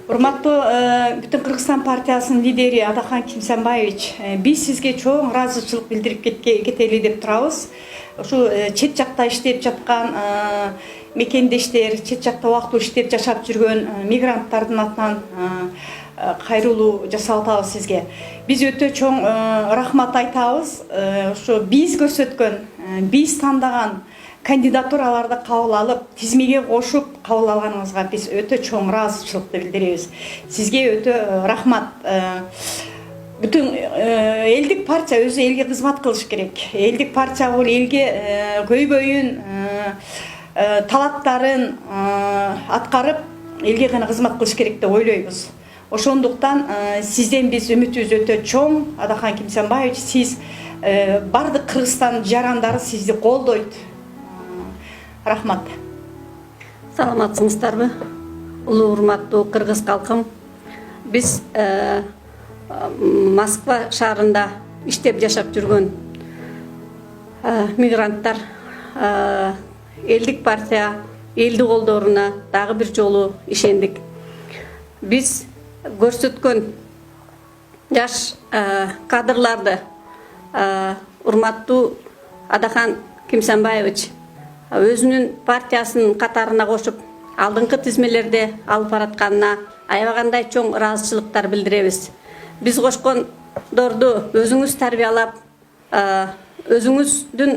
Урматтуу бүтүн Кыргызстан партиясынын лидери Адахан Кимсанбаевич, биз сизге чоң ыраазычылык билдирип кетели деп турабыз. Ушу чет жакта иштеп жаткан мекендештер, чет жакта убактылуу иштеп жашап жүргөн мигранттардын атынан кайрылуу жасап атабыз сизге. Биз өтө чоң рахмат айтабыз. Ушу биз көрсөткөн, биз тандаган кандидатураларды кабыл алып, тизмеге кошуп кабыл алганыңызга биз өтө чоң ыраазычылыкты билдиребиз. Сизге өтө рахмат. Бүтүн элдик партия өзү элге кызмат кылыш керек. Элдик партия бул элге көйгөйүн, талаптарын аткарып, элге гана кызмат кылыш керек деп ойлойбуз. Ошондуктан сизден биз үмүтүбүз өтө чоң. Адахан Кимсанбаевич, сиз бардык Кыргызстан жарандары сизди колдойт. Рахмат. Саламатсыңыздарбы? Улуу урматтуу кыргыз калкым. Биз Москва шаарында иштеп жашап жүргөн мигранттар элдик партия элди колдооруна дагы бир жолу ишендик. Биз көрсөткөн жаш кадрларды урматтуу Адахан Кимсанбаевич өзүнүн партиясынын катарына кошуп, алдыңкы тизмелерде алып баратканына аябагандай чоң ыраазычылыктар билдиребиз. Биз кошкондорду өзүңүз тарбиялап, өзүңүздүн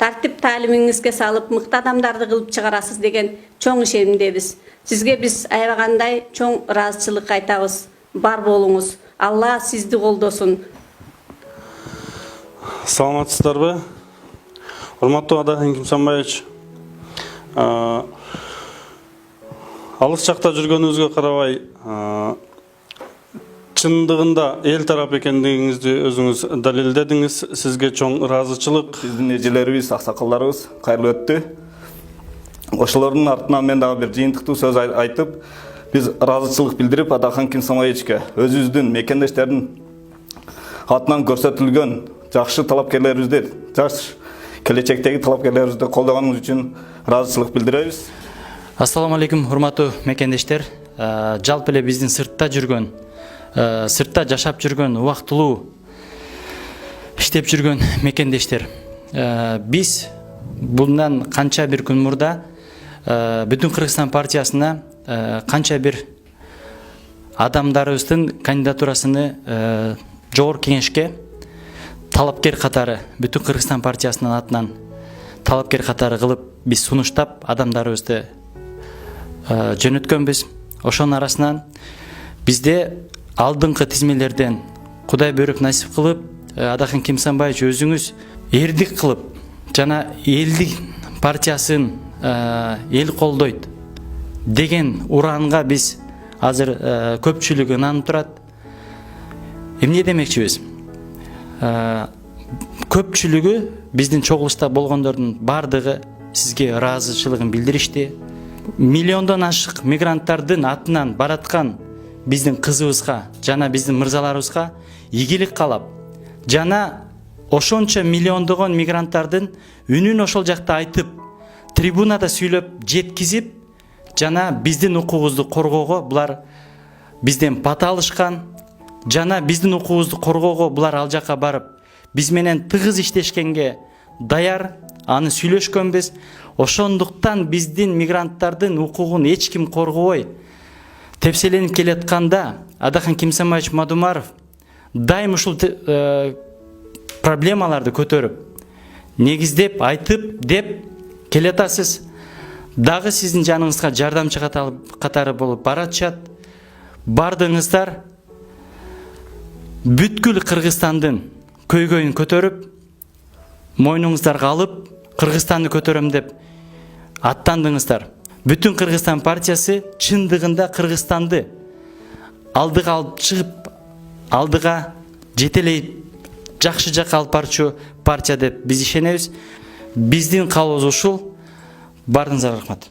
тартип таалимиңизге салып, мыкты адамдарды кылып чыгарасыз деген чоң ишенимдебиз. Сизге биз аябагандай чоң ыраазычылык айтабыз. Бар болуңуз. Алла сизди колдосун. Саламатсыздарбы? Урматтуу Адахан Кимсанбаевич, алыс жакта жүргөнүңүзгө карабай, чындыгында эл тарап экендигиңизди өзүңүз далилдедиңиз. Сизге чоң ыраазычылык. Биздин эжелерибиз, аксакалдарыбыз кайрылуу өттү. Ошолордун артынан мен дагы бир жыйынтыктуу сөз айтып, биз ыраазычылык билдирип Адахан Кимсанбаевичке өзүбүздүн мекендештердин атынан көрсөтүлгөн жакшы талапкерлерибизди, жаш келечектеги талапкерлерибизди колдоганыңыз үчүн ыраазычылык билдиребиз. Ассаламу алейкум, урматтуу мекендештер. Жалпы эле биздин сыртта жашап жүргөн, убактылуу иштеп жүргөн мекендештер. Биз bundan канча бир күн мурда бүтүн Кыргызстан партиясына канча бир адамдарыбыздын кандидатурасыны жогорку кеңешке талапкер катары, бүтүн Кыргызстан партиясынын атынан талапкер катары кылып биз сунуштап адамдарыбызды жөнөткөнбүз. Ошонун арасынан бизде алдыңкы тизмелерден Кудай бөрүп насип кылып, Адахан Кимсанбаевич өзүңүз эрдик кылып, жана элдик партиясын эл колдойт деген уранга биз азыр көпчүлүгү ынанып турат. Эмне демекчибиз? Көпчүлүгү биздин чогулушта болгондордун бардыгы сизге ыраазычылыгын билдиришти. Миллиондон ашык мигранттардын атынан бараткан биздин кызыбызга жана биздин мырзаларыбызга ийгилик каалап, жана ошончо миллиондогон мигранттардын үнүн ошол жакта айтып, трибунада сүйлөп жеткизип, жана биздин укугубузду коргоого булар бизден бата алышкан, жана биздин укугубузду коргоого булар ал жакка барып, биз менен тыгыз иштешкенге даяр, аны сүйлөшкөнбүз. Ошондуктан биздин мигранттардын укугун эч ким коргобой тепселенип келатканда Адахан Кимсанбаевич Мадумаров дайым ушул проблемаларды көтөрүп, негиздеп, айтып деп келатасыз. Дагы сиздин жаныңызга жардамчы катары болуп баратышат. Бардыңыздар бүткүл Кыргызстандын көйгөйүн көтөрүп, мойнуңуздарга алып, Кыргызстанды көтөрөм деп аттандыңыздар. Бүтүн Кыргызстан партиясы чындыгында Кыргызстанды алдыга алып чыгып, алдыга жетелейт, жакшы жакка алып барчу партия деп биз ишенебиз. Биздин каалообуз ушул. Баарыңыздарга рахмат.